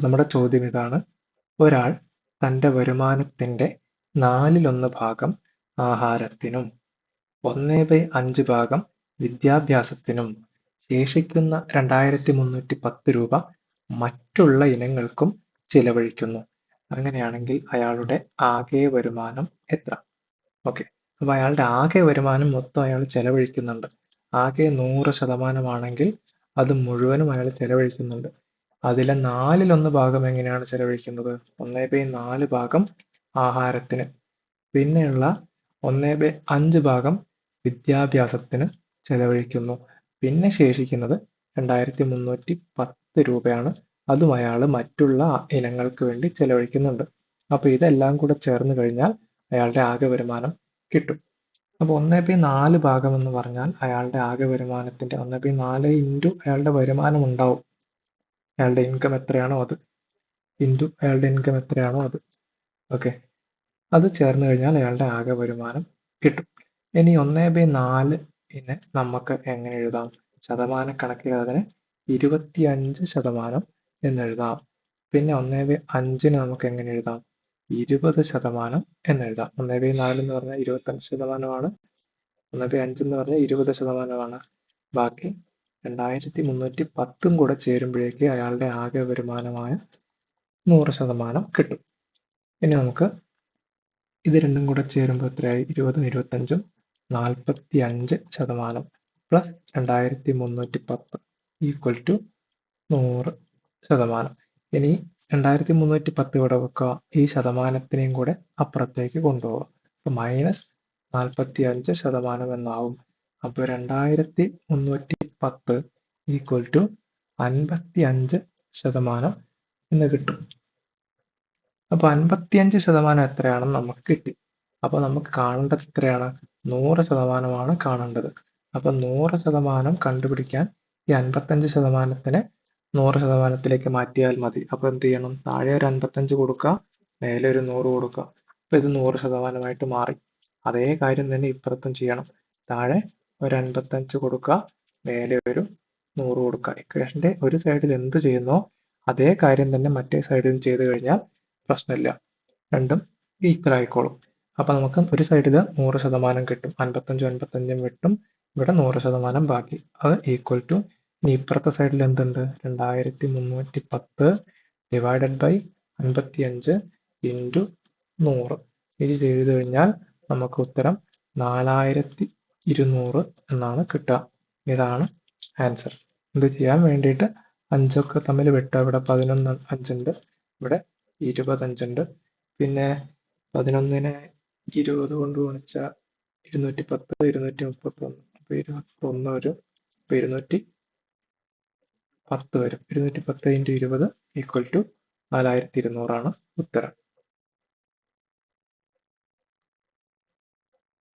നമ്മുടെ ചോദ്യം ഇതാണ്: ഒരാൾ തൻ്റെ വരുമാനത്തിൻ്റെ 1/4 ഭാഗം ആഹാരത്തിനും 1/5 ഭാഗം വിദ്യാഭ്യാസത്തിനും ശേഷിക്കുന്ന 2310 രൂപ മറ്റുള്ള ഇനങ്ങൾക്കും ചിലവഴിക്കുന്നു. അങ്ങനെയാണെങ്കിൽ അയാളുടെ ആകെ വരുമാനം എത്ര? ഓക്കെ, അപ്പോൾ അയാളുടെ ആകെ വരുമാനം മൊത്തം അയാൾ ചെലവഴിക്കുന്നുണ്ട്. ആകെ 100% ആണെങ്കിൽ അത് മുഴുവനും അയാൾ ചെലവഴിക്കുന്നുണ്ട്. അതിലെ 1/4 ഭാഗം എങ്ങനെയാണ് ചെലവഴിക്കുന്നത്? 1/4 ഭാഗം ആഹാരത്തിന്, പിന്നെയുള്ള 1/5 ഭാഗം വിദ്യാഭ്യാസത്തിന് ചെലവഴിക്കുന്നു. പിന്നെ ശേഷിക്കുന്നത് 2310 രൂപയാണ്. അതും അയാൾ മറ്റുള്ള ഇനങ്ങൾക്ക് വേണ്ടി ചെലവഴിക്കുന്നുണ്ട്. അപ്പോൾ ഇതെല്ലാം കൂടെ ചേർന്ന് കഴിഞ്ഞാൽ അയാളുടെ ആകെ വരുമാനം കിട്ടും. അപ്പോൾ 1/4 ഭാഗം എന്ന് പറഞ്ഞാൽ അയാളുടെ ആകെ വരുമാനത്തിന്റെ 1/4 ഇൻറ്റു അയാളുടെ വരുമാനം ഉണ്ടാവും, അയാളുടെ ഇൻകം എത്രയാണോ അത്, ഇൻറ്റു അയാളുടെ ഇൻകം എത്രയാണോ അത്. ഓക്കെ, അത് ചേർന്ന് കഴിഞ്ഞാൽ അയാളുടെ ആകെ വരുമാനം കിട്ടും. ഇനി 1/4 നമുക്ക് എങ്ങനെ എഴുതാം? ശതമാനക്കണക്കിൽ അതിനെ 25% എന്നെഴുതാം. പിന്നെ 1/5 നമുക്ക് എങ്ങനെ എഴുതാം? 20% എന്നെഴുതാം. 1/4 എന്ന് പറഞ്ഞാൽ 25%ആണ്, 1/5 എന്ന് പറഞ്ഞാൽ 20%ആണ്. ബാക്കി 2310 കൂടെ ചേരുമ്പോഴേക്ക് അയാളുടെ ആകെ വരുമാനമായ 100% കിട്ടും. ഇനി നമുക്ക് ഇത് രണ്ടും കൂടെ ചേരുമ്പോൾ എത്രയായി? 20ഉം 25ഉം 45% പ്ലസ് 2310 ഈക്വൽ ടു 100%. ഇനി 2310 ഇവിടെ വെക്കുക, ഈ ശതമാനത്തിനെയും കൂടെ അപ്പുറത്തേക്ക് കൊണ്ടുപോവുക. അപ്പോൾ -45% എന്നാവും. അപ്പോൾ 2310 ഈക്വൽ ടു 55% എന്ന് കിട്ടും. അപ്പോൾ 55% എത്രയാണെന്ന് നമുക്ക് കിട്ടി. അപ്പോൾ നമുക്ക് കാണേണ്ടത് എത്രയാണ്? 100%ആണ് കാണേണ്ടത്. അപ്പോൾ 100% കണ്ടുപിടിക്കാൻ ഈ 55%-നെ 100%-ത്തിലേക്ക് മാറ്റിയാൽ മതി. അപ്പോൾ എന്ത് ചെയ്യണം? താഴെ ഒരു 55 കൊടുക്കുക, മേലെ ഒരു 100 കൊടുക്കുക. അപ്പോൾ ഇത് 100%-ആയിട്ട് മാറി. അതേ കാര്യം തന്നെ ഇപ്പുറത്തും ചെയ്യണം. താഴെ ഒരു 55 കൊടുക്കുക, മേലെ ഒരു 100 കൊടുക്കുക. ഇക്വേഷന്റെ ഒരു സൈഡിൽ എന്ത് ചെയ്യുന്നോ അതേ കാര്യം തന്നെ മറ്റേ സൈഡിലും ചെയ്ത് കഴിഞ്ഞാൽ പ്രശ്നമില്ല, രണ്ടും ഈക്വൽ ആയിക്കോളും. അപ്പൊ നമുക്ക് ഒരു സൈഡിൽ 100% കിട്ടും, 55ഉം വിട്ടും ഇവിടെ 100% ബാക്കി, അത് ഈക്വൽ ടു ഇനി ഇപ്പുറത്തെ സൈഡിൽ എന്തുണ്ട്? 2310 ഡിവൈഡഡ് ബൈ 55 ഇൻറ്റു 100. ഇത് ചെയ്ത് കഴിഞ്ഞാൽ നമുക്ക് ഉത്തരം 4200 എന്നാണ് കിട്ടുക. ഇതാണ് ആൻസർ. ഇത് ചെയ്യാൻ വേണ്ടിയിട്ട് 5ഒക്കെ തമ്മിൽ വെട്ടുക. ഇവിടെ 11 5ഉണ്ട്, ഇവിടെ 25 ഉണ്ട്. പിന്നെ 11നെ 20 കൊണ്ട് ഗുണിച്ചാൽ 210, 231, അപ്പോൾ 21 വരും. അപ്പോൾ 210 വരും. 210 × 20 ഈക്വൽ ടു 4200 ആണ് ഉത്തരം.